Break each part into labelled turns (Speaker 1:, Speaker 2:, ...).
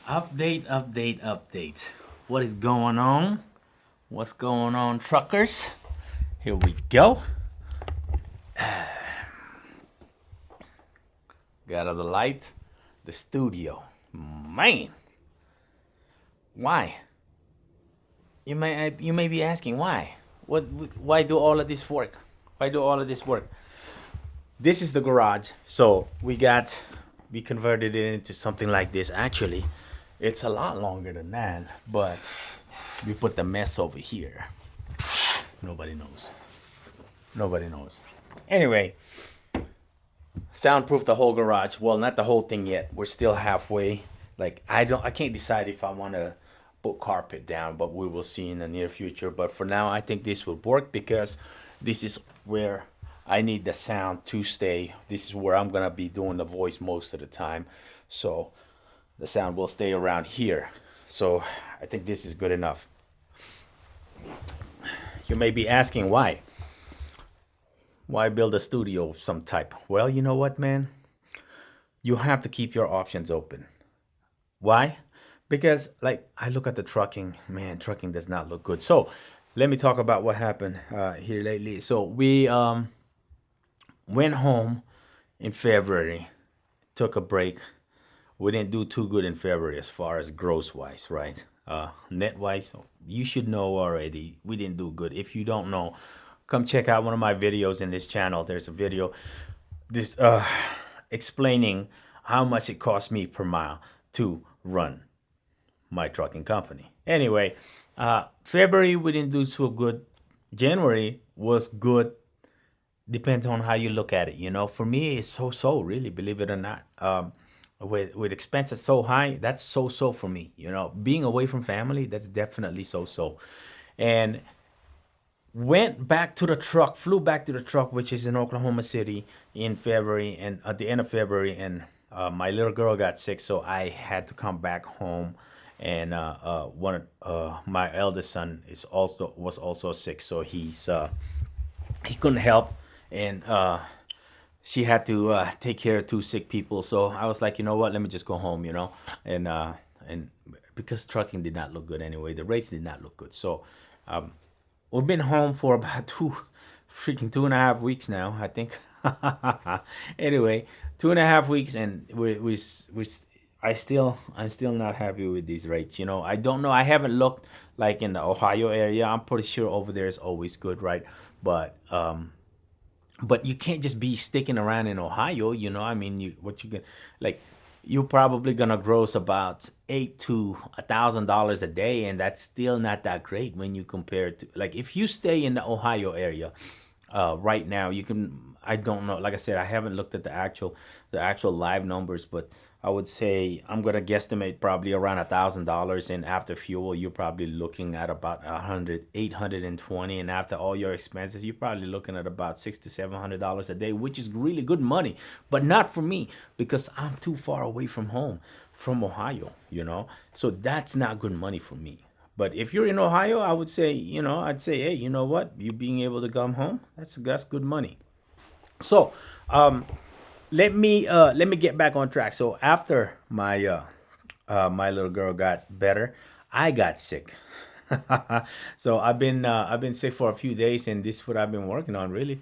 Speaker 1: Update. What is going on? What's going on, truckers? Here we go. Got us a light. The studio. Man, why? You may be asking why. What? Why do all of this work? Why do all of this work? This is the garage. So we converted it into something like this. Actually, it's a lot longer than that, but we put the mess over here. Nobody knows. Nobody knows. Anyway, soundproof the whole garage. Well, not the whole thing yet. We're still halfway. Like I can't decide if I want to put carpet down, but we will see in the near future. But for now, I think this will work because this is where I need the sound to stay. This is where I'm gonna be doing the voice most of the time. So the sound will stay around here. So I think this is good enough. You may be asking why. Why build a studio of some type? Well, you know what, man? You have to keep your options open. Why? Because, like, I look at the trucking, man, trucking does not look good. So, let me talk about what happened here lately. So, we went home in February, took a break. We didn't do too good in February as far as gross wise, right? Net wise, you should know already. We didn't do good. If you don't know, come check out one of my videos in this channel. There's a video this explaining how much it cost me per mile to run my trucking company. Anyway, February we didn't do so good. January was good. Depends on how you look at it. For me, it's so really, believe it or not. With expenses so high, that's so for me. Being away from family, that's definitely so. And went back to the truck, flew back to the truck, which is in Oklahoma City in February, and at the end of February, and my little girl got sick, so I had to come back home. And my eldest son was also sick, so he couldn't help, and she had to take care of two sick people. So I was like, you know what? Let me just go home, and because trucking did not look good anyway, the rates did not look good. So we've been home for about 2.5 weeks now, I think. Anyway, 2.5 weeks, and I'm still not happy with these rates. I don't know. I haven't looked like in the Ohio area. I'm pretty sure over there is always good, right? But you can't just be sticking around in Ohio. I mean, like, you're probably gonna gross about $8 to $1,000 a day, and that's still not that great when you compare it to, like, if you stay in the Ohio area right now. You can. I don't know. Like I said, I haven't looked at the actual live numbers, but I would say I'm gonna guesstimate probably around $1,000, and after fuel, you're probably looking at about 820, and after all your expenses, you're probably looking at about $600 to $700 a day, which is really good money, but not for me because I'm too far away from home, from Ohio. So that's not good money for me. But if you're in Ohio, I would say, I'd say, hey, you know what? You being able to come home, that's good money. So, let me get back on track. So after my little girl got better, I got sick. So I've been sick for a few days, and this is what I've been working on really.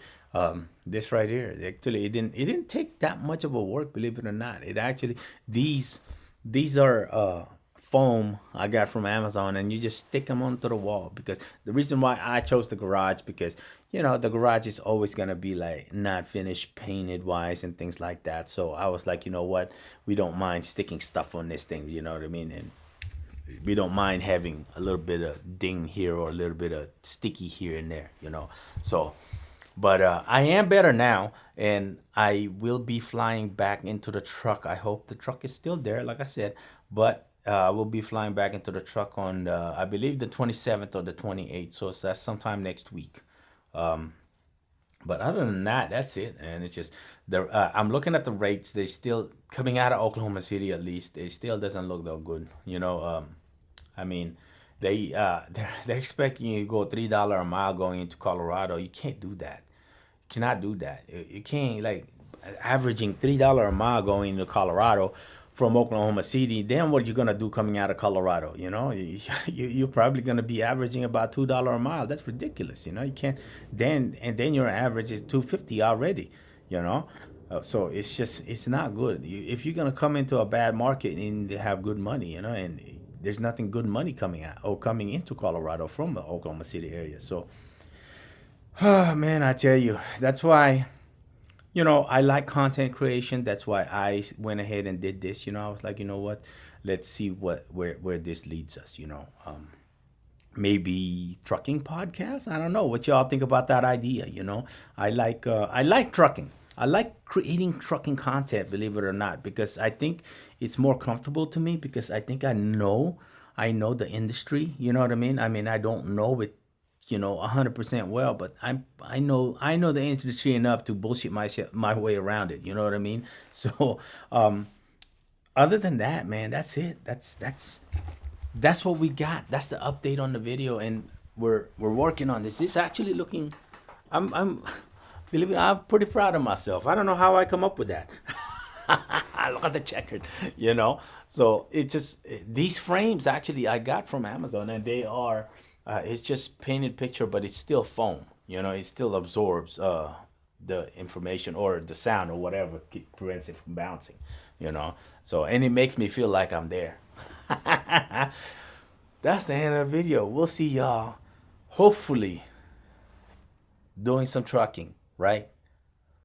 Speaker 1: This right here, actually, it didn't take that much of a work, believe it or not. It actually, these are foam I got from Amazon, and you just stick them onto the wall. Because the reason why I chose the garage, because the garage is always gonna be like not finished painted wise and things like that. So I was like, you know what, we don't mind sticking stuff on this thing. You know what I mean? And we don't mind having a little bit of ding here or a little bit of sticky here and there. So, but I am better now, and I will be flying back into the truck. I hope the truck is still there, like I said, but we'll be flying back into the truck on, I believe, the 27th or the 28th. So that's sometime next week. But other than that, that's it. And it's just I'm looking at the rates. They still coming out of Oklahoma City. At least it still doesn't look that good. I mean, they're expecting you to go $3 a mile going into Colorado. You can't do that. You cannot do that. You can't, like, averaging $3 a mile going into Colorado. from Oklahoma City, then what you gonna do coming out of Colorado? You're probably gonna be averaging about $2 a mile. That's ridiculous. You can't. Then your average is 250 already. You know, so it's not good. If you're gonna come into a bad market and they have good money, and there's nothing good money coming out or coming into Colorado from the Oklahoma City area. So, man, I tell you, that's why. I like content creation. That's why I went ahead and did this. I was like, you know what? Let's see where this leads us. Maybe trucking podcast. I don't know what y'all think about that idea. I like trucking. I like creating trucking content, believe it or not, because I think it's more comfortable to me because I think I know the industry. You know what I mean? I mean, I don't know it 100% well, but I know the industry enough to bullshit my way around it. You know what I mean? So, other than that, man, that's it. That's what we got. That's the update on the video, and we're working on this. It's actually looking. I'm believe it. I'm pretty proud of myself. I don't know how I come up with that. Look at the checkered, So it just these frames actually I got from Amazon, and they are. It's just painted picture, but it's still foam. It still absorbs the information or the sound or whatever prevents it from bouncing. So and it makes me feel like I'm there. That's the end of the video. We'll see y'all. Hopefully, doing some trucking, right?